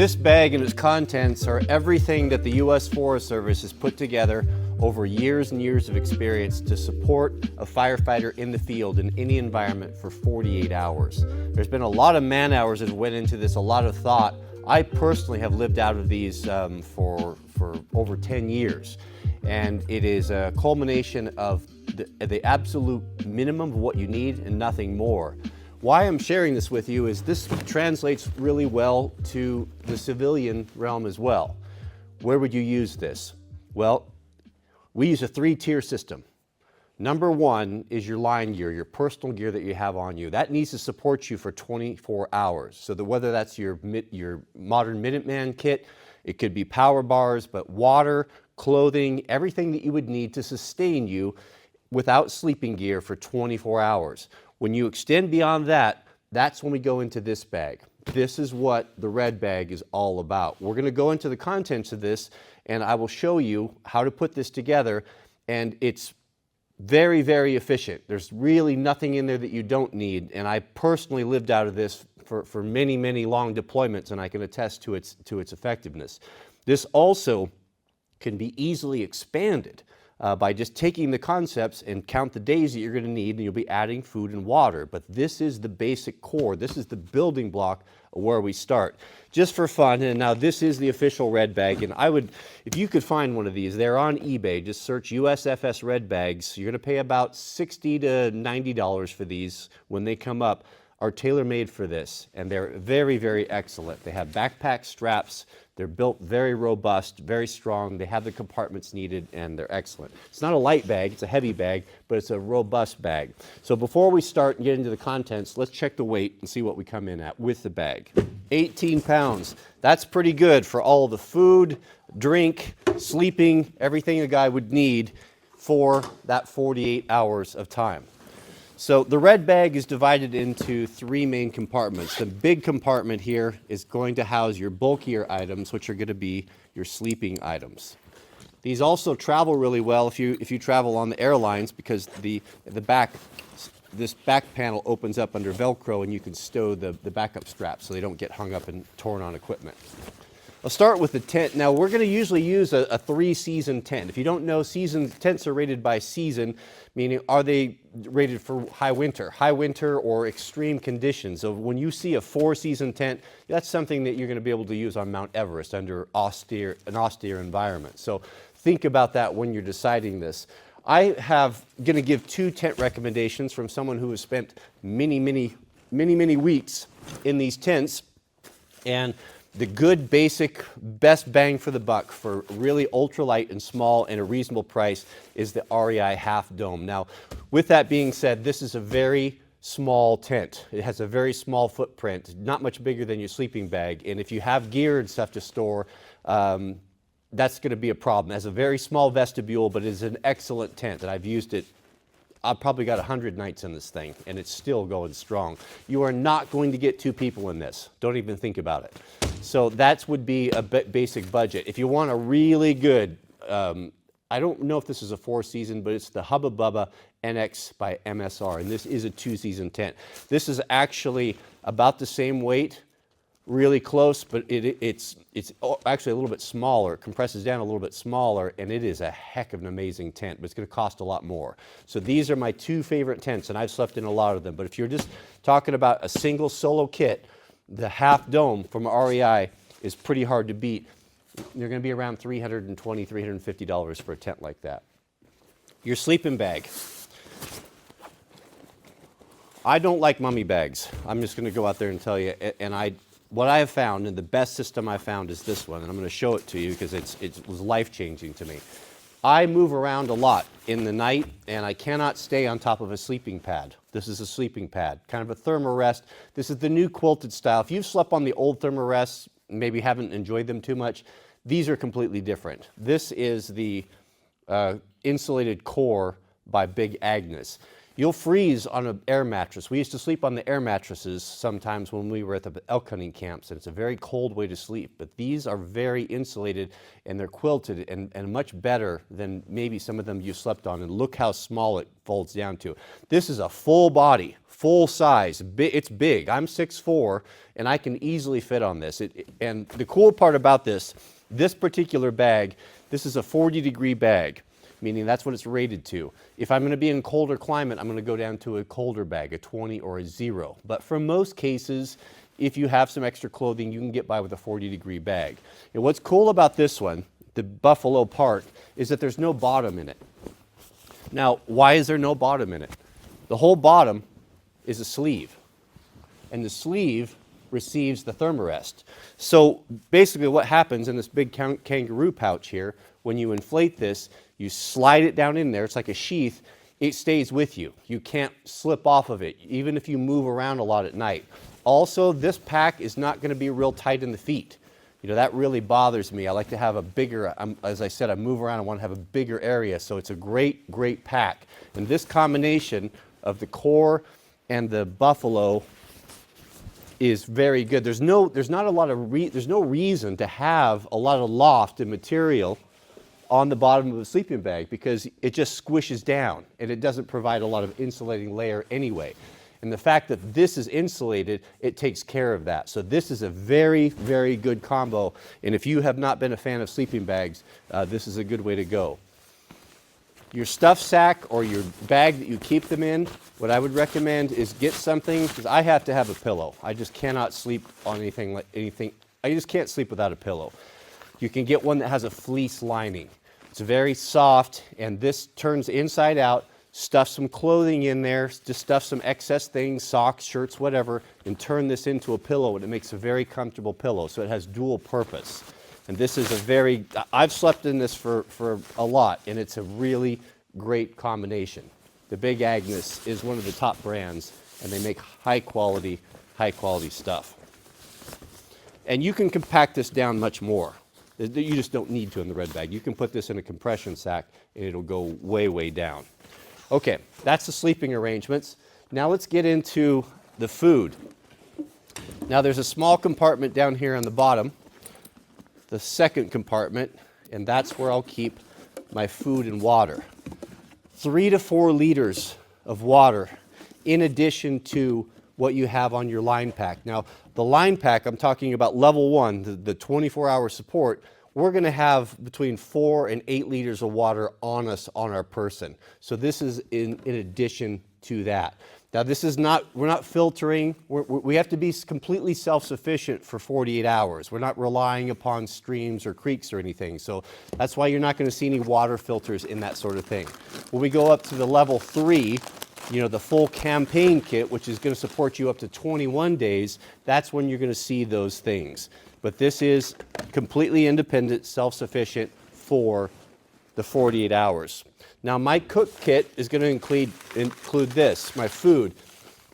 This bag and its contents are everything that the U.S. Forest Service has put together over years and years of experience to support a firefighter in the field in any environment for 48 hours. There's been a lot of man hours that went into this, a lot of thought. I personally have lived out of these for over 10 years. And it is a culmination of the absolute minimum of what you need and nothing more. Why I'm sharing this with you is this translates really well to the civilian realm as well. Where would you use this? Well, we use a 3-tier system. Number 1 is your line gear, your personal gear that you have on you. That needs to support you for 24 hours. So that whether that's your modern Minuteman kit, it could be power bars, but water, clothing, everything that you would need to sustain you without sleeping gear for 24 hours. When you extend beyond that, that's when we go into this bag. This is what the red bag is all about. We're going to go into the contents of this, and I will show you how to put this together, and it's very, very efficient. There's really nothing in there that you don't need, and I personally lived out of this for many, many long deployments, and I can attest to its effectiveness. This also can be easily expanded by just taking the concepts and count the days that you're going to need, and you'll be adding food and water. But this is the basic core. This is the building block of where we start. Just for fun, and now this is the official red bag, and I would, if you could find one of these, they're on eBay. Just search USFS red bags. You're going to pay about $60 to $90 for these when they come up. Are tailor-made for this, and they're very, very excellent. They have backpack straps. They're built very robust, very strong. They have the compartments needed, and they're excellent. It's not a light bag, it's a heavy bag, but it's a robust bag. So before we start and get into the contents, let's check the weight and see what we come in at with the bag. 18 pounds. That's pretty good for all the food, drink, sleeping, everything a guy would need for that 48 hours of time. So the red bag is divided into 3 main compartments. The big compartment here is going to house your bulkier items, which are going to be your sleeping items. These also travel really well if you travel on the airlines, because this back panel opens up under Velcro, and you can stow the backup straps so they don't get hung up and torn on equipment. I'll start with the tent. Now, we're going to usually use a 3-season tent. If you don't know, tents are rated by season, meaning are they rated for high winter or extreme conditions. So when you see a 4-season tent, that's something that you're going to be able to use on Mount Everest under an austere environment. So think about that when you're deciding this. I have going to give 2 tent recommendations from someone who has spent many weeks in these tents, and the good, basic, best bang for the buck for really ultralight and small and a reasonable price is the REI Half Dome. Now, with that being said, this is a very small tent. It has a very small footprint, not much bigger than your sleeping bag. And if you have gear and stuff to store, that's going to be a problem. It has a very small vestibule, but it is an excellent tent, and I've used it. I've probably got 100 nights in this thing, and it's still going strong. You are not going to get 2 people in this. Don't even think about it. So that would be a basic budget. If you want a really good, I don't know if this is a 4-season, but it's the Hubba Bubba NX by MSR, and this is a 2-season tent. This is actually about the same weight, really close, but it's actually a little bit smaller. It compresses down a little bit smaller, and it is a heck of an amazing tent, but it's going to cost a lot more. So these are my 2 favorite tents, and I've slept in a lot of them. But if you're just talking about a single solo kit, the Half Dome from REI is pretty hard to beat. You're going to be around $320, $350 for a tent like that. Your sleeping bag. I don't like mummy bags. I'm just going to go out there and tell you, and what I have found, and the best system I found, is this one, and I'm going to show it to you because it was life-changing to me. I move around a lot in the night, and I cannot stay on top of a sleeping pad. This is a sleeping pad, kind of a thermarest. This is the new quilted style. If you've slept on the old thermarests, maybe haven't enjoyed them too much, these are completely different. This is the insulated core by Big Agnes. You'll freeze on an air mattress. We used to sleep on the air mattresses sometimes when we were at the elk hunting camps, and it's a very cold way to sleep. But these are very insulated, and they're quilted and much better than maybe some of them you slept on. And look how small it folds down to. This is a full body, full size. It's big. I'm 6'4", and I can easily fit on this. And the cool part about this particular bag, this is a 40-degree bag, meaning that's what it's rated to. If I'm going to be in a colder climate, I'm going to go down to a colder bag, a 20 or a 0. But for most cases, if you have some extra clothing, you can get by with a 40-degree bag. And what's cool about this one, the Buffalo part, is that there's no bottom in it. Now, why is there no bottom in it? The whole bottom is a sleeve, and the sleeve receives the thermarest. So basically what happens in this big kangaroo pouch here, when you inflate this, you slide it down in there, it's like a sheath, it stays with you. You can't slip off of it, even if you move around a lot at night. Also, this pack is not going to be real tight in the feet. You know, that really bothers me. I like to have a bigger, as I said, I move around, I want to have a bigger area, so it's a great, great pack. And this combination of the core and the Buffalo is very good. There's no reason to have a lot of loft and material on the bottom of a sleeping bag because it just squishes down and it doesn't provide a lot of insulating layer anyway. And the fact that this is insulated, it takes care of that. So this is a very, very good combo. And if you have not been a fan of sleeping bags, this is a good way to go. Your stuff sack or your bag that you keep them in, what I would recommend is get something, because I have to have a pillow. I just cannot sleep on anything. I just can't sleep without a pillow. You can get one that has a fleece lining. It's very soft, and this turns inside out. Stuff some clothing in there, just stuff some excess things, socks, shirts, whatever, and turn this into a pillow, and it makes a very comfortable pillow. So it has dual purpose. And this is I've slept in this for a lot, and it's a really great combination. The Big Agnes is one of the top brands, and they make high quality stuff. And you can compact this down much more. You just don't need to in the red bag. You can put this in a compression sack, and it'll go way, way down. Okay, that's the sleeping arrangements. Now let's get into the food. Now there's a small compartment down here on the bottom, the second compartment, and that's where I'll keep my food and water. 3 to 4 liters of water in addition to what you have on your line pack. Now, the line pack, I'm talking about level 1, the 24-hour support, we're going to have between 4 and 8 liters of water on us on our person. So this is in addition to that. Now this is not, we're not filtering, we have to be completely self-sufficient for 48 hours. We're not relying upon streams or creeks or anything. So that's why you're not going to see any water filters in that sort of thing. When we go up to the level 3, you know, the full campaign kit, which is going to support you up to 21 days, that's when you're going to see those things. But this is completely independent, self-sufficient for the 48 hours. Now my cook kit is going to include this, my food,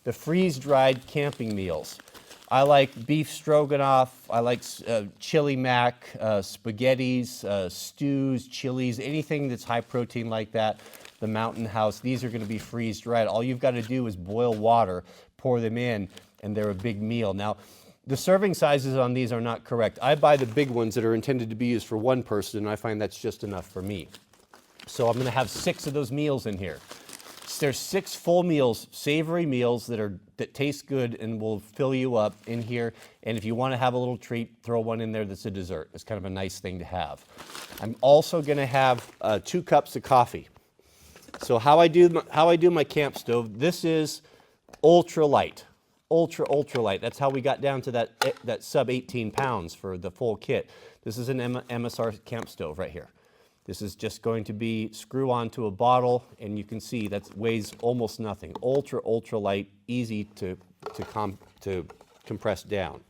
the freeze-dried camping meals. I like beef stroganoff, I like chili mac, spaghettis, stews, chilies, anything that's high protein like that. The Mountain House, these are going to be freeze-dried. All you've got to do is boil water, pour them in, and they're a big meal. Now, the serving sizes on these are not correct. I buy the big ones that are intended to be used for one person, and I find that's just enough for me. So I'm going to have 6 of those meals in here. There's 6 full meals, savory meals that taste good and will fill you up in here. And if you want to have a little treat, throw one in there that's a dessert. It's kind of a nice thing to have. I'm also going to have 2 cups of coffee. So how I do my camp stove, this is ultra light. Ultra light. That's how we got down to that sub 18 pounds for the full kit. This is an MSR camp stove right here. This is just going to be screw onto a bottle, and you can see that weighs almost nothing. Ultra light, easy to compress down.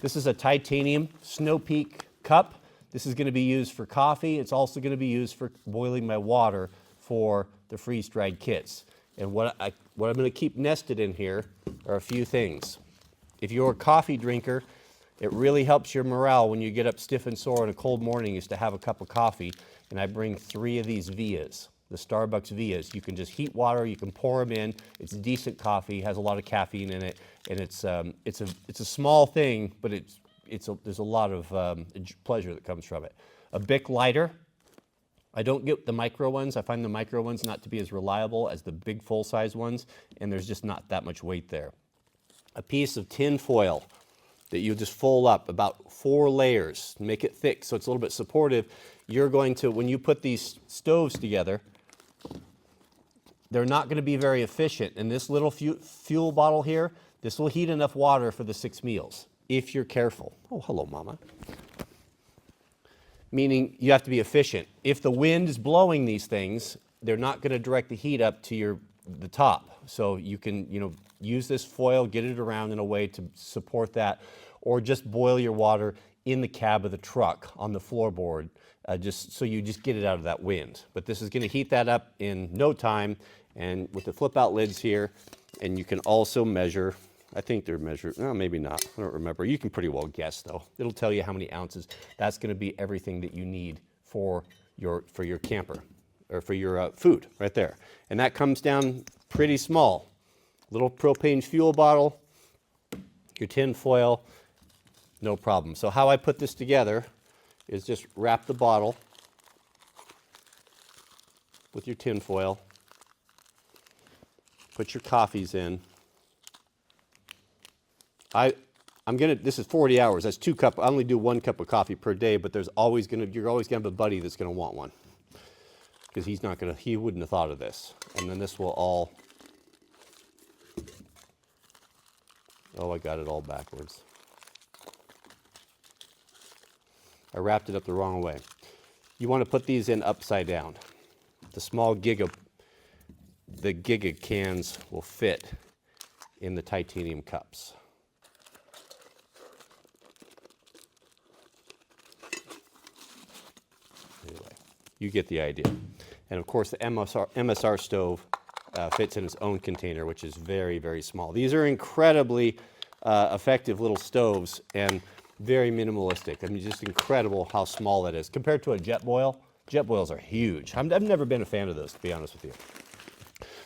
This is a titanium Snow Peak cup. This is going to be used for coffee. It's also going to be used for boiling my water for the freeze-dried kits. And what I'm going to keep nested in here are a few things. If you're a coffee drinker, it really helps your morale when you get up stiff and sore on a cold morning is to have a cup of coffee. And I bring 3 of these Vias. the Starbucks Vias. You can just heat water, you can pour them in. It's decent coffee, has a lot of caffeine in it, and it's a small thing, but there's a lot of pleasure that comes from it. A Bic lighter. I don't get the micro ones. I find the micro ones not to be as reliable as the big full-size ones, and there's just not that much weight there. A piece of tin foil that you just fold up about 4 layers, make it thick so it's a little bit supportive. You're going to, when you put these stoves together, they're not going to be very efficient. And this little fuel bottle here, this will heat enough water for the 6 meals, if you're careful. Oh, hello, Mama. Meaning you have to be efficient. If the wind is blowing these things, they're not going to direct the heat up to the top. So you can, use this foil, get it around in a way to support that, or just boil your water in the cab of the truck on the floorboard, just so you just get it out of that wind. But this is going to heat that up in no time, and with the flip-out lids here, and you can also measure. I think they're measured, no, maybe not, I don't remember. You can pretty well guess though. It'll tell you how many ounces. That's gonna be everything that you need for your camper, or for your food, right there. And that comes down pretty small. Little propane fuel bottle, your tin foil, no problem. So how I put this together is just wrap the bottle with your tin foil, put your coffees in. This is 40 hours, that's 2 cups. I only do 1 cup of coffee per day, but you're always gonna have a buddy that's gonna want one. Because he wouldn't have thought of this. And then this will all, oh, I got it all backwards. I wrapped it up the wrong way. You wanna put these in upside down. The small Giga cans will fit in the titanium cups. Anyway, you get the idea. And of course, the MSR stove fits in its own container, which is very, very small. These are incredibly effective little stoves and very minimalistic. I mean, just incredible how small that is. Compared to a jet boil, jet boils are huge. I've never been a fan of those, to be honest with you.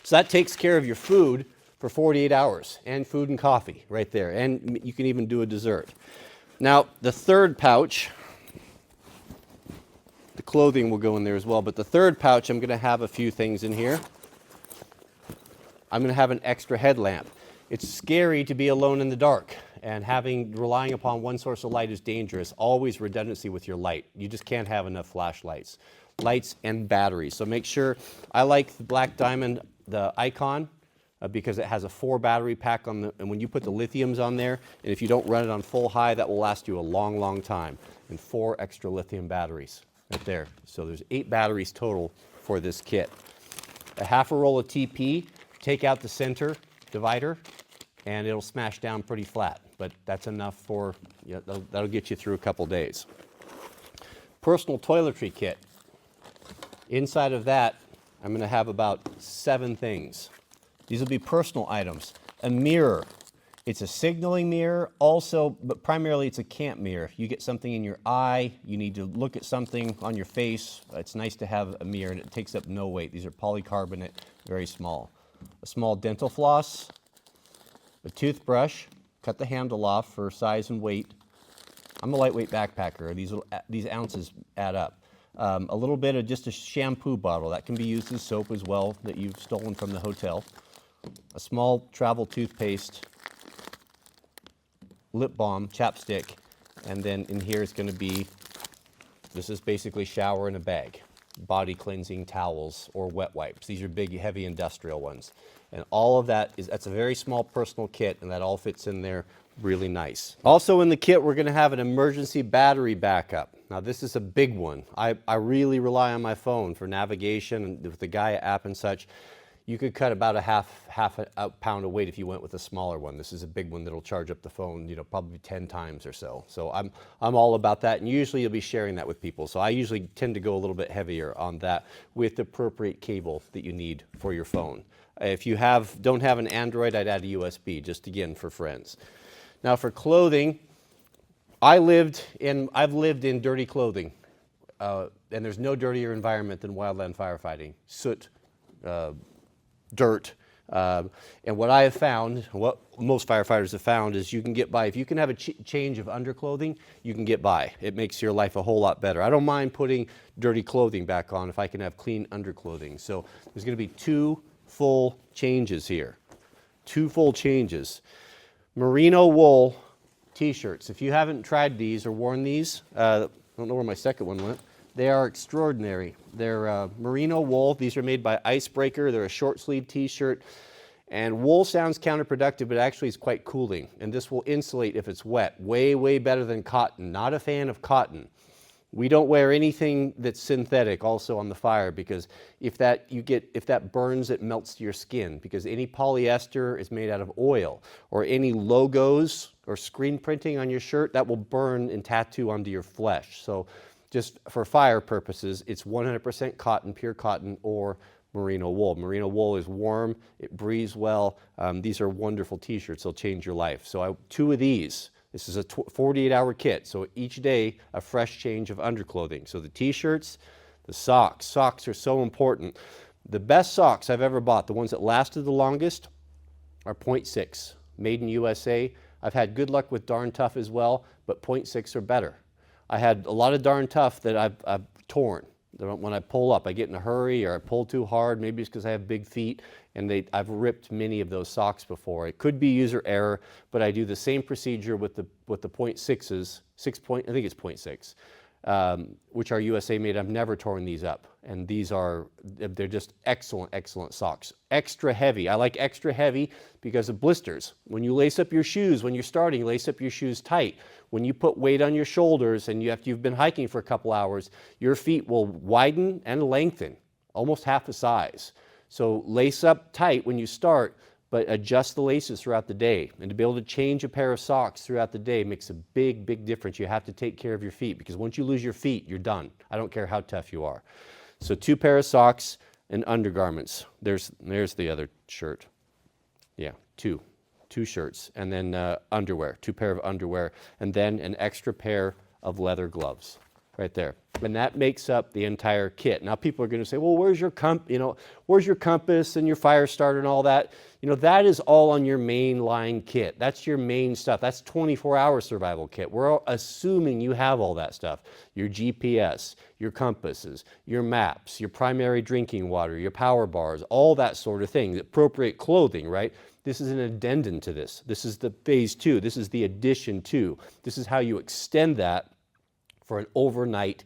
So that takes care of your food for 48 hours, and food and coffee right there. And you can even do a dessert. Now, the third pouch, the clothing will go in there as well, but the third pouch, I'm gonna have a few things in here. I'm gonna have an extra headlamp. It's scary to be alone in the dark, and relying upon one source of light is dangerous. Always redundancy with your light. You just can't have enough flashlights. Lights and batteries. So make sure, I like the Black Diamond, the Icon, because it has a 4 battery pack and when you put the lithiums on there, and if you don't run it on full high, that will last you a long, long time. And 4 extra lithium batteries right there. So there's 8 batteries total for this kit. A half a roll of TP, take out the center divider, and it'll smash down pretty flat. But that's enough for, that'll get you through a couple days. Personal toiletry kit. Inside of that, I'm gonna have about 7 things. These will be personal items. A mirror. It's a signaling mirror also, but primarily it's a camp mirror. You get something in your eye, you need to look at something on your face. It's nice to have a mirror, and it takes up no weight. These are polycarbonate, very small. A small dental floss, a toothbrush, cut the handle off for size and weight. I'm a lightweight backpacker. These ounces add up. A little bit of just a shampoo bottle. That can be used as soap as well, that you've stolen from the hotel. A small travel toothpaste, lip balm, chapstick, and then in here is going to be, this is basically shower in a bag. Body cleansing towels or wet wipes. These are big, heavy industrial ones. And all of that's a very small personal kit, and that all fits in there really nice. Also in the kit, we're going to have an emergency battery backup. Now this is a big one. I really rely on my phone for navigation and with the Gaia app and such. You could cut about a half a pound of weight if you went with a smaller one. This is a big one that'll charge up the phone, probably 10 times or so. So I'm all about that, and usually you'll be sharing that with people. So I usually tend to go a little bit heavier on that with the appropriate cable that you need for your phone. If you don't have an Android, I'd add a USB, just again for friends. Now for clothing, I've lived in dirty clothing and there's no dirtier environment than wildland firefighting. Soot, dirt. And what I have found, what most firefighters have found, is you can get by. If you can have a change of underclothing, you can get by. It makes your life a whole lot better. I don't mind putting dirty clothing back on if I can have clean underclothing. So there's going to be 2 full changes here. 2 full changes. Merino wool t-shirts. If you haven't tried these or worn these, I don't know where my second one went. They are extraordinary. They're merino wool. These are made by Icebreaker. They're a short sleeve t-shirt. And wool sounds counterproductive, but actually it's quite cooling. And this will insulate if it's wet. Way, way better than cotton. Not a fan of cotton. We don't wear anything that's synthetic also on the fire, because if that burns, it melts to your skin, because any polyester is made out of oil, or any logos or screen printing on your shirt, that will burn and tattoo onto your flesh. So just for fire purposes, it's 100% cotton, pure cotton, or merino wool. Merino wool is warm, it breathes well. These are wonderful t-shirts, they'll change your life. So 2 of these. This is a 48-hour kit, so each day a fresh change of underclothing. So the t-shirts, the socks. Socks are so important. The best socks I've ever bought, the ones that lasted the longest, are 0.6, made in USA. I've had good luck with Darn Tough as well, but 0.6 are better. I had a lot of Darn Tough that I've torn. When I pull up, I get in a hurry or I pull too hard. Maybe it's because I have big feet, and I've ripped many of those socks before. It could be user error, but I do the same procedure with the 0.6s, I think it's 0.6, which are USA made. I've never torn these up, and they're just excellent, excellent socks. Extra heavy. I like extra heavy because of blisters. When you lace up your shoes, when you're starting, lace up your shoes tight. When you put weight on your shoulders and you've been hiking for a couple hours, your feet will widen and lengthen, almost half the size. So lace up tight when you start, but adjust the laces throughout the day. And to be able to change a pair of socks throughout the day makes a big, big difference. You have to take care of your feet, because once you lose your feet, you're done. I don't care how tough you are. So 2 pair of socks and undergarments. There's the other shirt. Yeah, 2 shirts, and then underwear, 2 pair of underwear, and then an extra pair of leather gloves right there. And that makes up the entire kit. Now people are going to say, well, where's your compass and your fire starter and all that? That is all on your main line kit. That's your main stuff. That's 24-hour survival kit. We're assuming you have all that stuff. Your GPS, your compasses, your maps, your primary drinking water, your power bars, all that sort of thing. Appropriate clothing, right? This is an addendum to this. This is the phase 2. This is the addition to. This is how you extend that for an overnight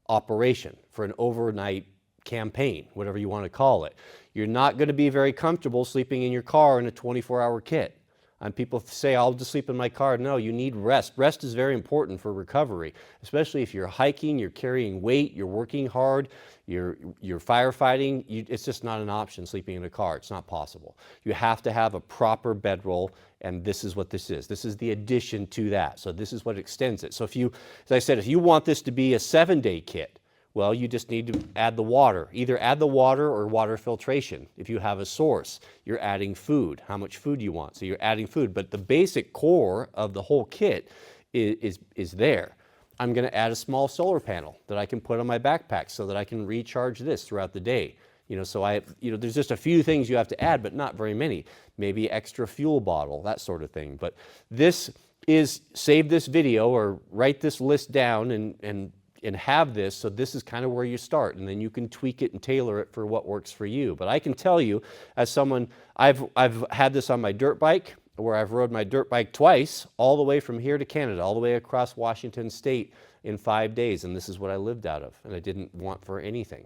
operation, for an overnight campaign, whatever you want to call it. You're not going to be very comfortable sleeping in your car in a 24-hour kit. And people say, I'll just sleep in my car. No, you need rest. Rest is very important for recovery, especially if you're hiking, you're carrying weight, you're working hard, you're firefighting. It's just not an option sleeping in a car. It's not possible. You have to have a proper bedroll, and this is what this is. This is the addition to that. So this is what extends it. So as I said, if you want this to be a 7-day kit, well, you just need to add the water. Either add the water or water filtration. If you have a source, you're adding food. How much food do you want? So you're adding food. But the basic core of the whole kit is there. I'm going to add a small solar panel that I can put on my backpack so that I can recharge this throughout the day. There's just a few things you have to add, but not very many. Maybe extra fuel bottle, that sort of thing. But this is, save this video or write this list down and have this, so this is kind of where you start, and then you can tweak it and tailor it for what works for you. But I can tell you, as someone, I've had this on my dirt bike, where I've rode my dirt bike twice, all the way from here to Canada, all the way across Washington State in 5 days, and this is what I lived out of, and I didn't want for anything,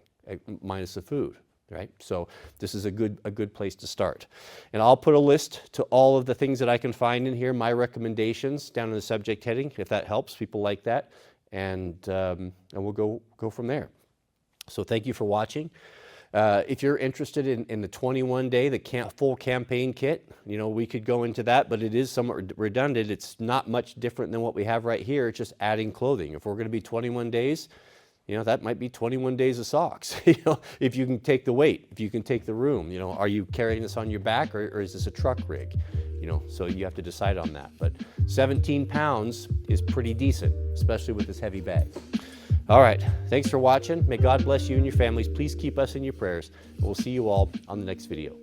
minus the food, right? So this is a good place to start. And I'll put a list to all of the things that I can find in here, my recommendations, down in the subject heading, if that helps. People like that. And we'll go from there. So thank you for watching. If you're interested in the 21-day, the full campaign kit, we could go into that, but it is somewhat redundant. It's not much different than what we have right here. It's just adding clothing. If we're going to be 21 days, that might be 21 days of socks. If you can take the weight, if you can take the room, are you carrying this on your back, or is this a truck rig? So you have to decide on that. But 17 pounds is pretty decent, especially with this heavy bag. All right, thanks for watching. May God bless you and your families. Please keep us in your prayers. And we'll see you all on the next video.